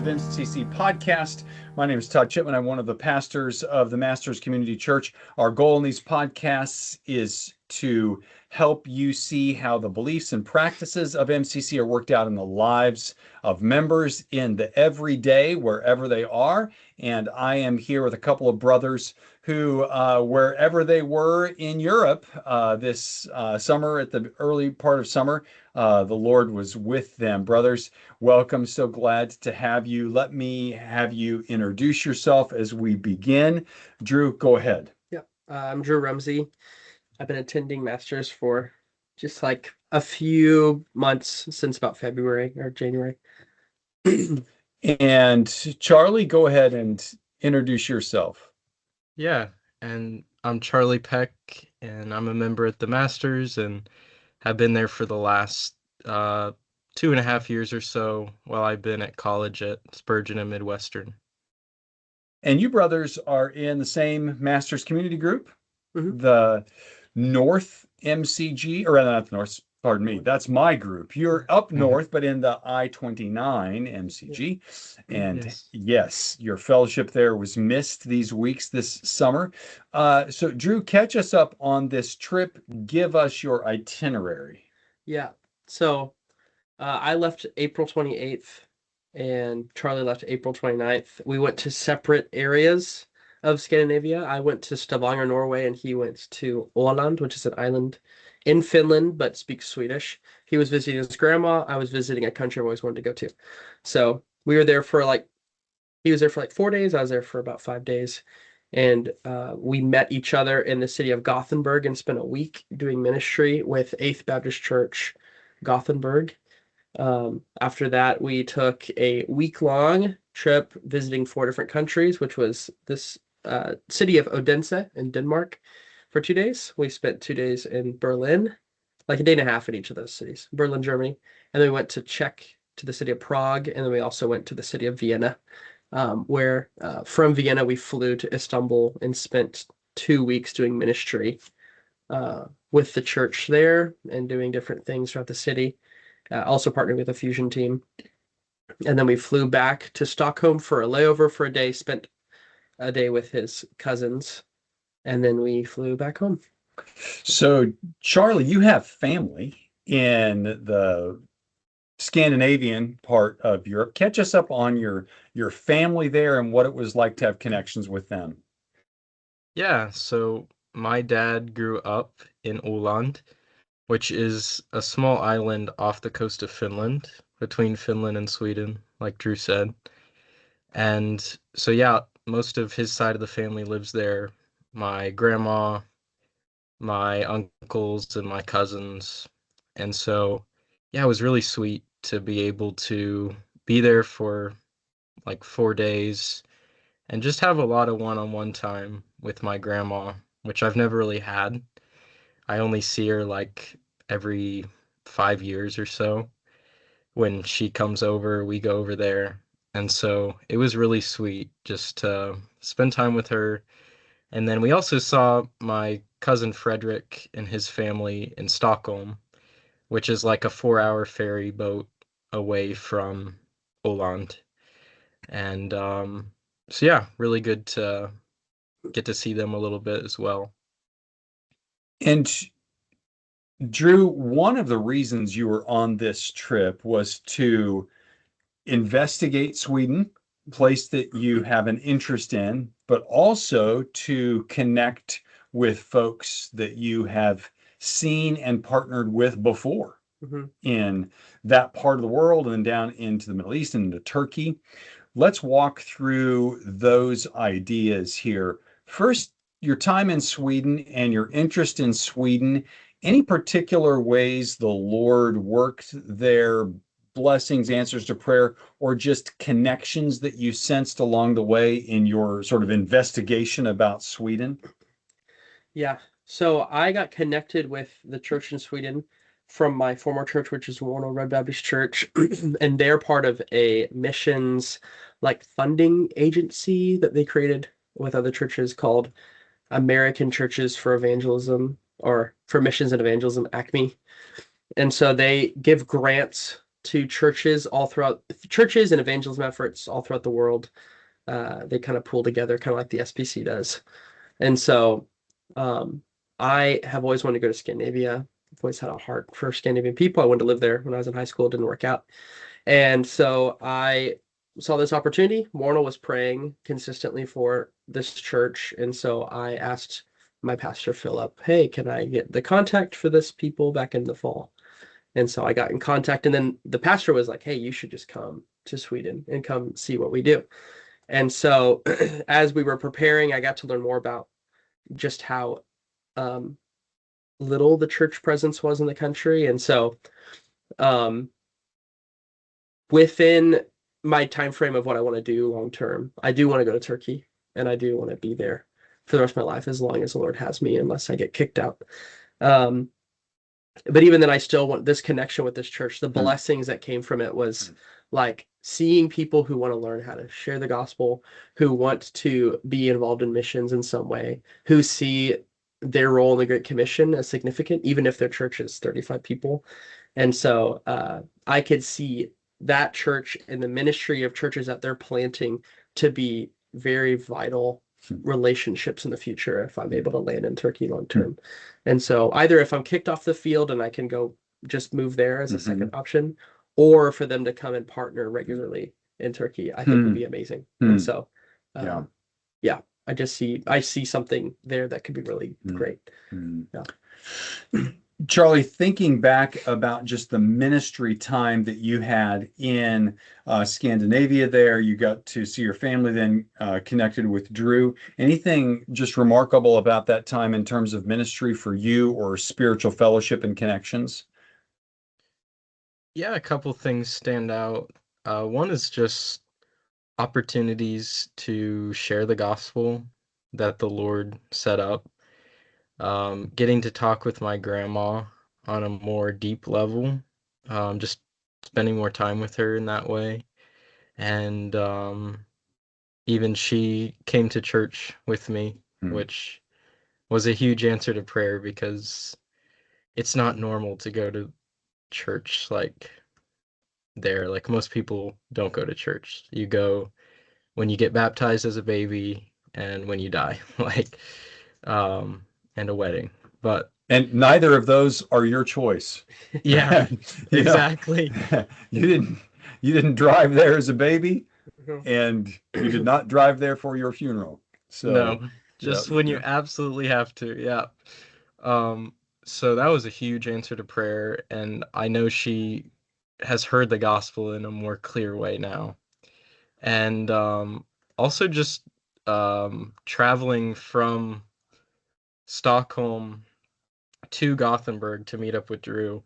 MCC podcast. My name is Todd Chipman. I'm one of the pastors of the Masters Community Church. Our goal in these podcasts is to help you see how the beliefs and practices of MCC are worked out in the lives of members in the everyday, wherever they are. And I am here with a couple of brothers who, wherever they were in Europe this summer, at the early part of summer, the Lord was with them. Brothers, welcome. So glad to have you. Let me have you introduce yourself as we begin. Drew, go ahead. Yeah, I'm Drew Rumsey. I've been attending Masters for just like a few months, since about February or January. And Charlie, go ahead and introduce yourself. Yeah, and I'm Charlie Peck, and I'm a member at the Masters and have been there for the last 2.5 years or so while I've been at college at Spurgeon and Midwestern. And you brothers are in the same Masters community group, Mhm. the North MCG, or rather not the North, pardon me, that's my group. You're up north, but in the I-29 MCG. And yes, your fellowship there was missed these weeks this summer. So Drew, catch us up on this trip. Give us your itinerary. Yeah, so I left April 28th and Charlie left April 29th. We went to separate areas of Scandinavia. I went to Stavanger, Norway, and he went to Åland, which is an island in Finland but speaks Swedish. He was visiting his grandma. I was visiting a country I've always wanted to go to. So we were there for he was there for 4 days. I was there for about 5 days. And we met each other in the city of Gothenburg and spent a week doing ministry with 8th Baptist Church, Gothenburg. After that, we took a week-long trip visiting 4 different countries, which was this city of Odense in Denmark for 2 days. We spent 2 days in Berlin, like a day and a half in each of those cities. Berlin, Germany. And then we went to the city of Prague, and then we also went to the city of Vienna, where from Vienna we flew to Istanbul and spent 2 weeks doing ministry with the church there and doing different things throughout the city. Also partnered with a fusion team. And then we flew back to Stockholm for a layover for a day, spent a day with his cousins, and then we flew back home. So Charlie, you have family in the Scandinavian part of Europe. Catch us up on your family there and what it was like to have connections with them. Yeah, so my dad grew up in Åland, which is a small island off the coast of Finland, between Finland and Sweden, like Drew said. And so, yeah, most of his side of the family lives there. My grandma, my uncles, and my cousins. And so, yeah, it was really sweet to be able to be there for like 4 days and just have a lot of one-on-one time with my grandma, which I've never really had. I only see her like every 5 years or so. When she comes over, we go over there. And so it was really sweet just to spend time with her. And then we also saw my cousin Frederick and his family in Stockholm, which is like a 4-hour ferry boat away from Åland. And so, yeah, really good to get to see them a little bit as well. And Drew, one of the reasons you were on this trip was to investigate Sweden, a place that you have an interest in, but also to connect with folks that you have seen and partnered with before in that part of the world and then down into the Middle East and into Turkey. Let's walk through those ideas here. First, your time in Sweden and your interest in Sweden. Any particular ways the Lord worked there, blessings, answers to prayer, or just connections that you sensed along the way in your sort of investigation about Sweden? Yeah, so I got connected with the church in Sweden from my former church, which is Warner Red Baptist Church, and they're part of a missions funding agency that they created with other churches called American Churches for Evangelism, or for Missions and Evangelism, ACME. And so they give grants to churches churches and evangelism efforts all throughout the world. They kind of pool together, kind of like the SPC does. And so I have always wanted to go to Scandinavia. I've always had a heart for Scandinavian people. I wanted to live there when I was in high school. It didn't work out. And so I saw this opportunity. Warnell was praying consistently for this church. And so I asked my pastor, Philip, hey, can I get the contact for this people back in the fall? And so I got in contact. And then the pastor was like, hey, you should just come to Sweden and come see what we do. And so as we were preparing, I got to learn more about just how little the church presence was in the country. And so within my time frame of what I want to do long term, I do want to go to Turkey, and I do want to be there for the rest of my life as long as the Lord has me, unless I get kicked out. But even then, I still want this connection with this church. The blessings that came from it was like seeing people who want to learn how to share the gospel, who want to be involved in missions in some way, who see their role in the Great Commission as significant, even if their church is 35 people. And so I could see that church and the ministry of churches that they're planting to be very vital relationships in the future if I'm able to land in Turkey long term. And so either if I'm kicked off the field and I can go just move there as a second option, or for them to come and partner regularly in Turkey, I think would be amazing. And so yeah, I see something there that could be really great. Yeah. Charlie, thinking back about just the ministry time that you had in Scandinavia there, you got to see your family, then connected with Drew. Anything just remarkable about that time in terms of ministry for you or spiritual fellowship and connections? Yeah, a couple things stand out. One is just opportunities to share the gospel that the Lord set up. Getting to talk with my grandma on a more deep level, just spending more time with her in that way. And even she came to church with me, which was a huge answer to prayer because it's not normal to go to church like there. Like most people don't go to church. You go when you get baptized as a baby and when you die, like and a wedding. And neither of those are your choice. Yeah, exactly. You didn't drive there as a baby, and you did not drive there for your funeral. So no, just when you absolutely have to. Yeah. So that was a huge answer to prayer, and I know she has heard the gospel in a more clear way now. And also just traveling from Stockholm to Gothenburg to meet up with Drew.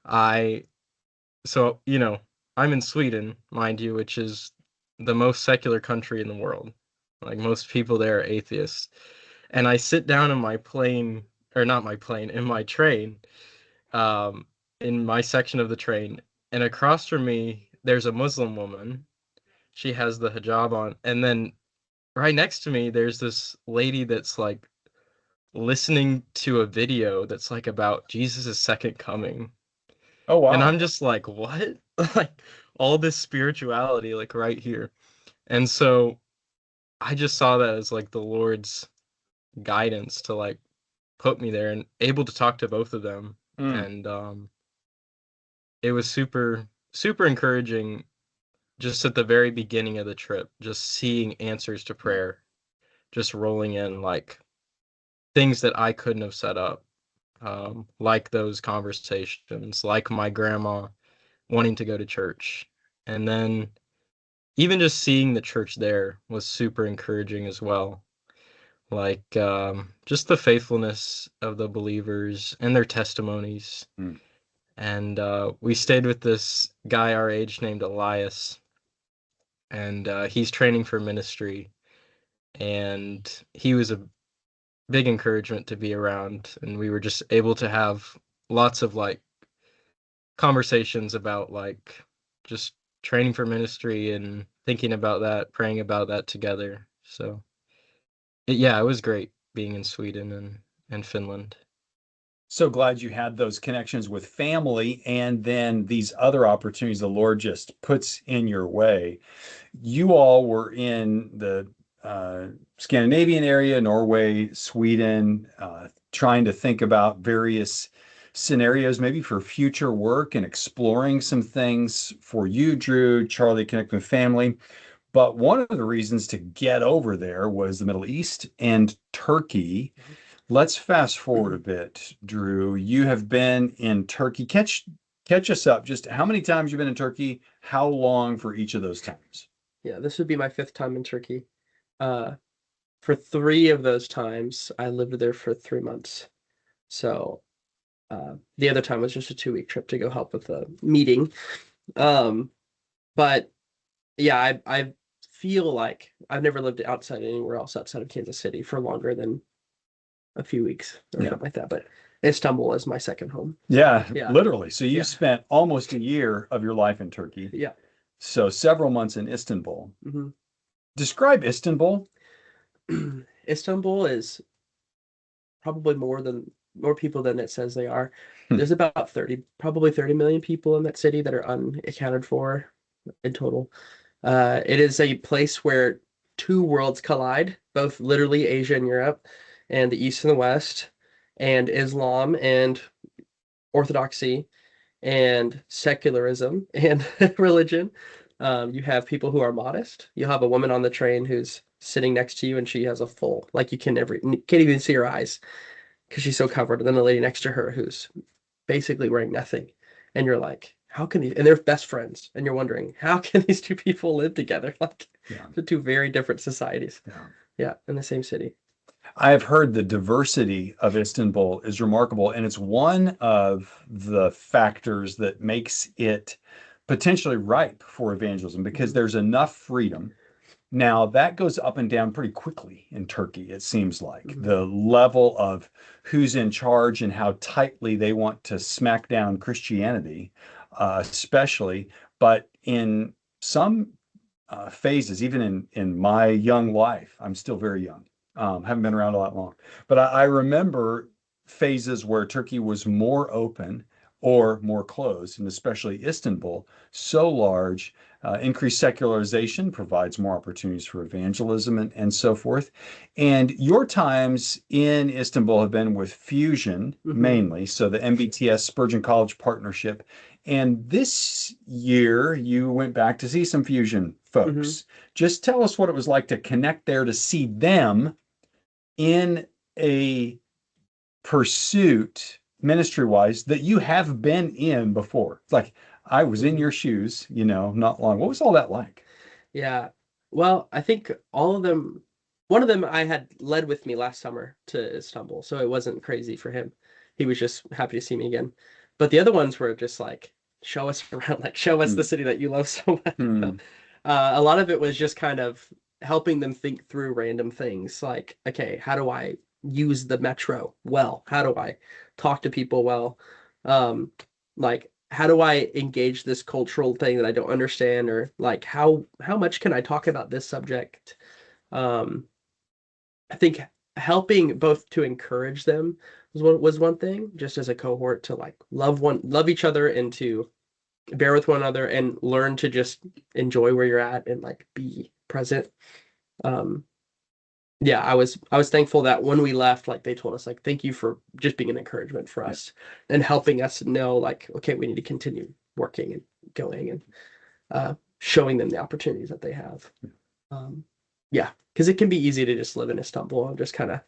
So, I'm in Sweden, mind you, which is the most secular country in the world. Like most people there are atheists. And I sit down in my plane, or not my plane, in my train, in my section of the train, and across from me, there's a Muslim woman. She has the hijab on, and then right next to me, there's this lady that's like listening to a video that's like about Jesus' second coming. Oh, wow. And I'm just like, what? Like all this spirituality, like right here. And so I just saw that as like the Lord's guidance to like put me there and able to talk to both of them. And it was super, super encouraging just at the very beginning of the trip, just seeing answers to prayer, just rolling in like things that I couldn't have set up, like those conversations, like my grandma wanting to go to church. And then even just seeing the church there was super encouraging as well. Like just the faithfulness of the believers and their testimonies. And we stayed with this guy our age named Elias, and he's training for ministry. And he was a big encouragement to be around, and we were just able to have lots of like conversations about like just training for ministry and thinking about that, praying about that together. So yeah, it was great being in Sweden and Finland. So glad you had those connections with family and then these other opportunities the Lord just puts in your way. You all were in the Scandinavian area, Norway, Sweden, trying to think about various scenarios, maybe for future work and exploring some things for you, Drew, Charlie, connecting with family. But one of the reasons to get over there was the Middle East and Turkey. Let's fast forward a bit, Drew. You have been in Turkey. Catch us up. Just how many times you've been in Turkey? How long for each of those times? Yeah, this would be my 5th time in Turkey. For 3 of those times, I lived there for 3 months. So the other time was just a 2-week trip to go help with a meeting. But yeah, I feel like I've never lived outside anywhere else outside of Kansas City for longer than a few weeks or Yeah. something like that. But Istanbul is my second home. Yeah, Yeah. literally. So you Yeah. spent almost a year of your life in Turkey. Yeah. So several months in Istanbul. hmm Describe Istanbul. Istanbul is probably more people than it says they are. Hmm. There's about probably 30 million people in that city that are unaccounted for in total. It is a place where 2 worlds collide, both literally Asia and Europe, and the East and the West, and Islam and Orthodoxy, and secularism and religion. You have people who are modest. You'll have a woman on the train who's sitting next to you and she has a full, like you can't even see her eyes because she's so covered. And then the lady next to her who's basically wearing nothing. And you're like, how can these, and they're best friends. And you're wondering, how can these 2 people live together? Like, Yeah. the 2 very different societies. Yeah. Yeah, in the same city. I've heard the diversity of Istanbul is remarkable, and it's one of the factors that makes it potentially ripe for evangelism because Mhm. there's enough freedom. Now, that goes up and down pretty quickly in Turkey, it seems like. Mhm. The level of who's in charge and how tightly they want to smack down Christianity, especially. But in some phases, even in my young life, I'm still very young, haven't been around a lot long, but I remember phases where Turkey was more open or more closed, and especially Istanbul, so large. Increased secularization provides more opportunities for evangelism and so forth. And your times in Istanbul have been with Fusion mainly, so the MBTS Spurgeon College partnership. And this year you went back to see some Fusion folks. Just tell us what it was like to connect there to see them in a pursuit ministry wise that you have been in before. It's like I was in your shoes, not long. What was all that like? Yeah. Well, I think all of them, one of them I had led with me last summer to Istanbul, so it wasn't crazy for him. He was just happy to see me again. But the other ones were just like, show us around, like, show us the city that you love so much. A lot of it was just kind of helping them think through random things like, okay, how do I use the metro well? How do I talk to people well? Like, how do I engage this cultural thing that I don't understand, or like how much can I talk about this subject? Um, I think helping both to encourage them was one thing, just as a cohort to like love each other and to bear with one another and learn to just enjoy where you're at and like be present. Um, yeah, I was thankful that when we left, like they told us like thank you for just being an encouragement for us and helping us know like okay, we need to continue working and going and showing them the opportunities that they have. Yeah, because it can be easy to just live in Istanbul and just kind of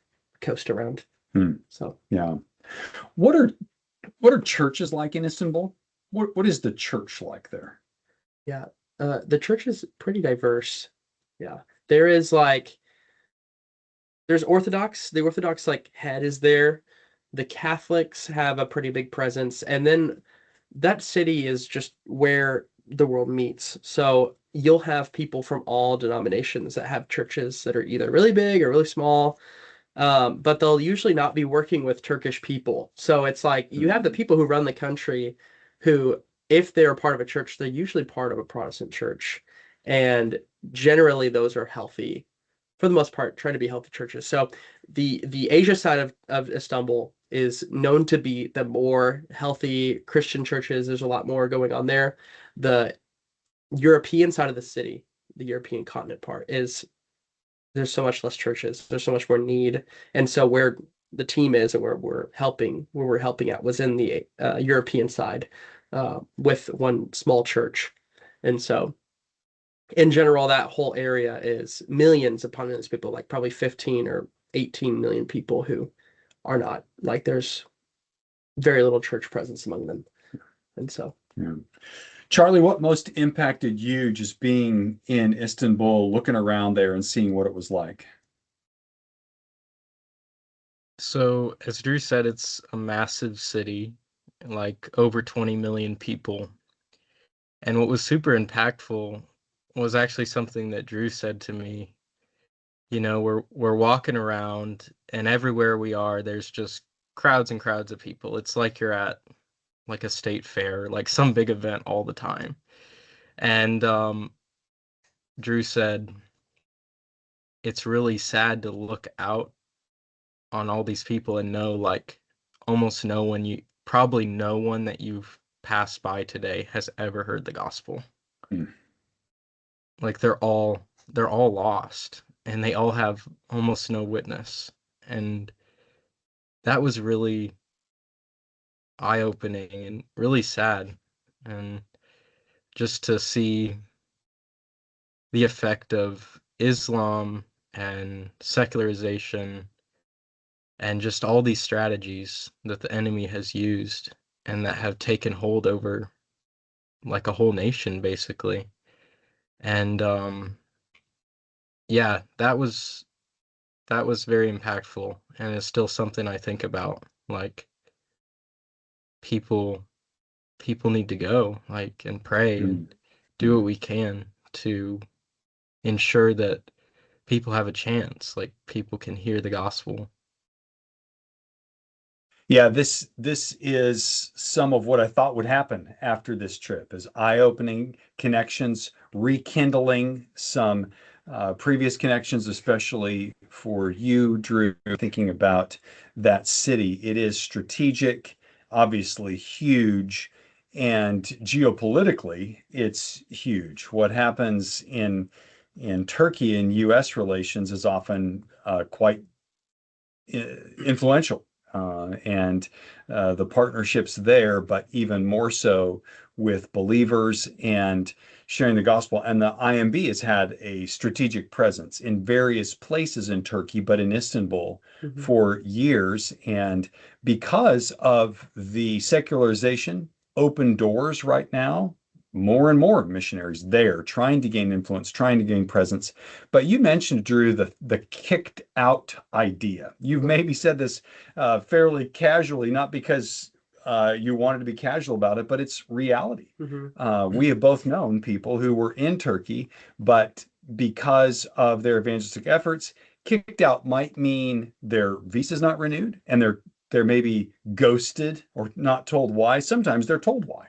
coast around. So Yeah. What are churches like in Istanbul? What is the church like there? yeah, the church is pretty diverse. Yeah, there is like there's Orthodox. The Orthodox like head is there. The Catholics have a pretty big presence, and then that city is just where the world meets. So you'll have people from all denominations that have churches that are either really big or really small, but they'll usually not be working with Turkish people. So it's like you have the people who run the country who, if they're part of a church, they're usually part of a Protestant church. And generally those are healthy, for the most part, try to be healthy churches. So the Asia side of Istanbul is known to be the more healthy Christian churches. There's a lot more going on there. The European side of the city, the European continent part, is there's so much less churches. There's so much more need. And so where the team is and where we're helping out was in the European side with one small church. And so in general, that whole area is millions upon millions of people, like probably 15 or 18 million people who are not, like, there's very little church presence among them. And so, Yeah. Charlie, what most impacted you just being in Istanbul, looking around there and seeing what it was like? So, as Drew said, it's a massive city, like over 20 million people. And what was super impactful was actually something that Drew said to me. You know, we're walking around, and everywhere we are, there's just crowds and crowds of people. It's like you're at like a state fair, like some big event all the time. And Drew said it's really sad to look out on all these people and know, like, almost probably no one that you've passed by today has ever heard the gospel. Mm. Like they're all lost, and they all have almost no witness. And that was really eye-opening and really sad. And just to see the effect of Islam and secularization and just all these strategies that the enemy has used and that have taken hold over like a whole nation, basically. And yeah, that was very impactful, and it's still something I think about. Like, people need to go, like, and pray and do what we can to ensure that people have a chance, like people can hear the gospel. Yeah, this is some of what I thought would happen after this trip, is eye-opening connections, rekindling some previous connections, especially for you, Drew, thinking about that city. It is strategic, obviously huge, and geopolitically, it's huge. What happens in Turkey and U.S. relations is often quite influential. And the partnerships there, but even more so with believers and sharing the gospel. And the IMB has had a strategic presence in various places in Turkey, but in Istanbul for years. And because of the secularization, open doors right now, more and more missionaries there trying to gain influence, trying to gain presence. But you mentioned, Drew, the kicked out idea. You've maybe said this fairly casually, not because you wanted to be casual about it, but it's reality. We have both known people who were in Turkey, but because of their evangelistic efforts, kicked out might mean their visa's not renewed, and they're maybe ghosted or not told why. Sometimes they're told why.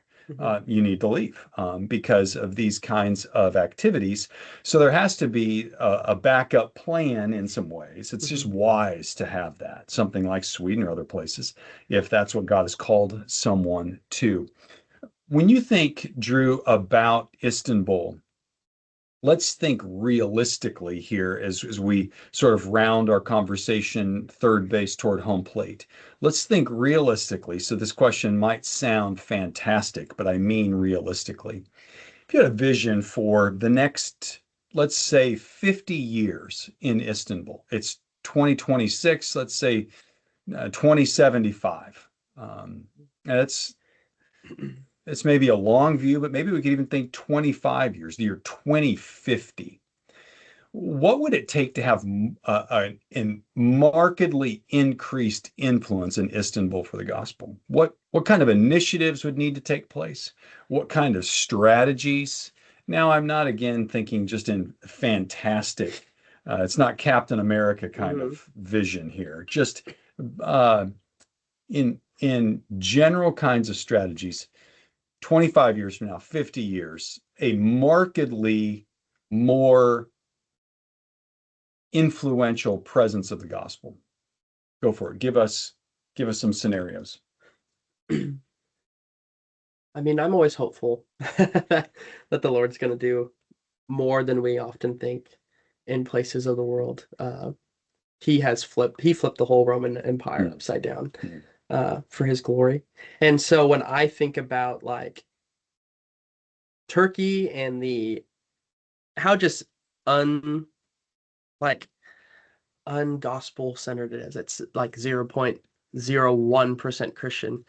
You need to leave because of these kinds of activities. So there has to be a backup plan in some ways. It's just wise to have that, something like Sweden or other places, if that's what God has called someone to. When you think, Drew, about Istanbul, let's think realistically here as we sort of round our conversation third base toward home plate. Let's think realistically. So this question might sound fantastic, but I mean realistically. If you had a vision for the next, let's say, 50 years in Istanbul, it's 2026, let's say 2075. That's it's maybe a long view, but maybe we could even think 25 years, the year 2050. What would it take to have a markedly increased influence in Istanbul for the gospel? What kind of initiatives would need to take place? What kind of strategies? Now, I'm not again thinking just in fantastic. It's not Captain America kind of vision here. Just in general kinds of strategies. 25 years from now, 50 years, a markedly more influential presence of the gospel. Go for it. Give us Give us some scenarios. I mean, I'm always hopeful that the Lord's going to do more than we often think in places of the world. He flipped the whole Roman Empire upside down for his glory. And so when I think about like Turkey and how just ungospel centered it is. It's like 0.01% Christian.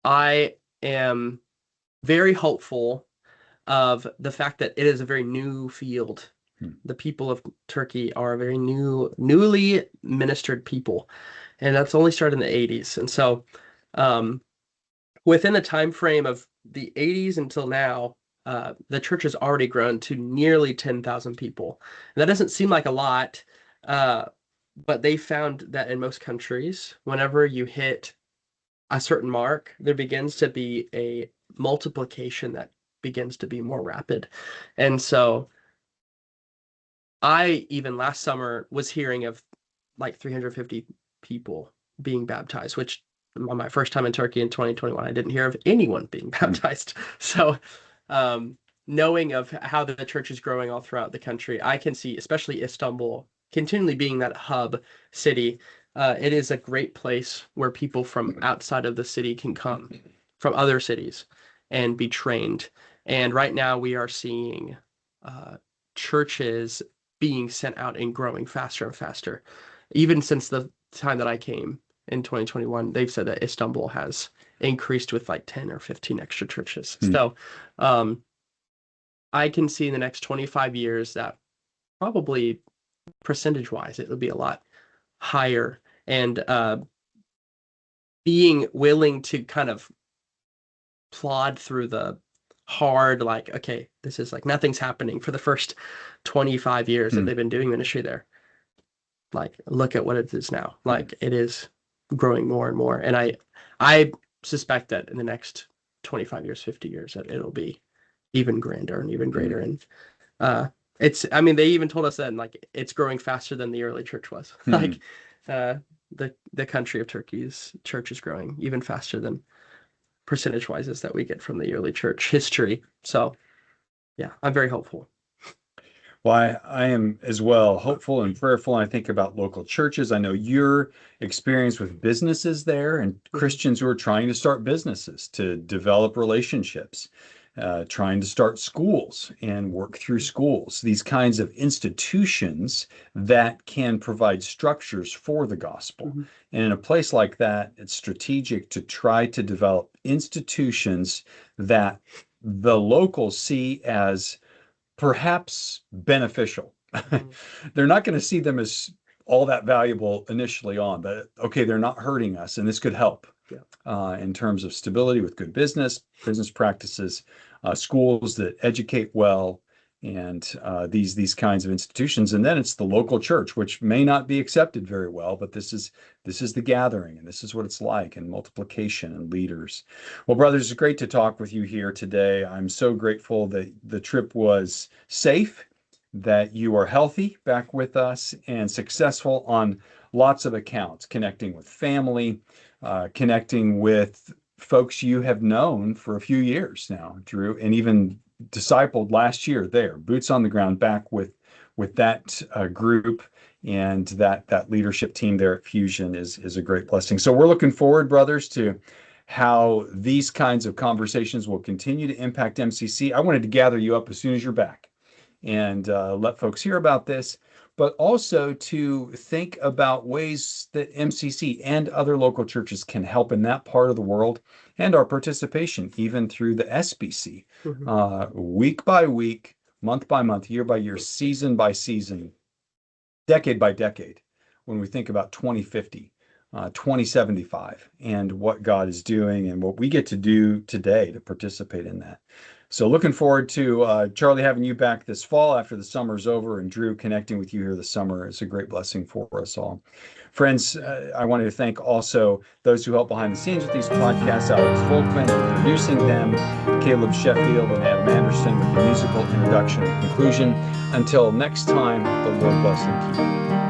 I am very hopeful of the fact that it is a very new field. The people of Turkey are a very newly ministered people, and that's only started in the 80s. And so within the time frame of the 80s until now, the church has already grown to nearly 10,000 people. And that doesn't seem like a lot, but they found that in most countries, whenever you hit a certain mark, there begins to be a multiplication that begins to be more rapid. And so I even last summer was hearing of like 350 people being baptized, which on my first time in Turkey in 2021, I didn't hear of anyone being baptized. So knowing of how the church is growing all throughout the country, I can see, especially Istanbul, continually being that hub city. It is a great place where people from outside of the city can come from other cities and be trained. And right now we are seeing churches being sent out and growing faster and faster. Even since the time that I came in 2021, they've said that Istanbul has increased with like 10 or 15 extra churches. So I can see in the next 25 years that probably percentage-wise, it would be a lot higher. And being willing to kind of plod through the hard, like, okay, this is like nothing's happening for the first 25 years that they've been doing ministry there. Like, look at what it is now. Like, it is growing more and more. And I suspect that in the next 25 years, 50 years, that it'll be even grander and even greater. And I mean, they even told us that, like, it's growing faster than the early church was. Like, the country of Turkey's church is growing even faster than percentage-wise as that we get from the early church history. So, yeah, I'm very hopeful. Well, I am as well hopeful and prayerful. And I think about local churches. I know your experience with businesses there and Christians who are trying to start businesses, to develop relationships, trying to start schools and work through schools, these kinds of institutions that can provide structures for the gospel. And in a place like that, it's strategic to try to develop institutions that the locals see as perhaps beneficial. They're not going to see them as all that valuable initially on, but okay, they're not hurting us, and this could help in terms of stability with good business practices, schools that educate well, and these kinds of institutions. And then it's the local church, which may not be accepted very well, but this is the gathering, and this is what it's like, and multiplication and leaders. Well, brothers, it's great to talk with you here today. I'm so grateful that the trip was safe, that you are healthy back with us, and successful on lots of accounts, connecting with family, connecting with folks you have known for a few years now, Drew, and even discipled last year there, boots on the ground back with that group, and that leadership team there at Fusion is a great blessing. So we're looking forward, brothers, to how these kinds of conversations will continue to impact MCC. I wanted to gather you up as soon as you're back and let folks hear about this, but also to think about ways that MCC and other local churches can help in that part of the world, and our participation even through the SBC, week by week, month by month, year by year, season by season, decade by decade, when we think about 2050, 2075, and what God is doing and what we get to do today to participate in that. So looking forward to Charlie having you back this fall after the summer's over, and Drew connecting with you here this summer. It's a great blessing for us all. Friends, I wanted to thank also those who help behind the scenes with these podcasts, Alex Volkman for producing them, Caleb Sheffield and Adam Anderson with the musical introduction and conclusion. Until next time, the Lord bless and keep you.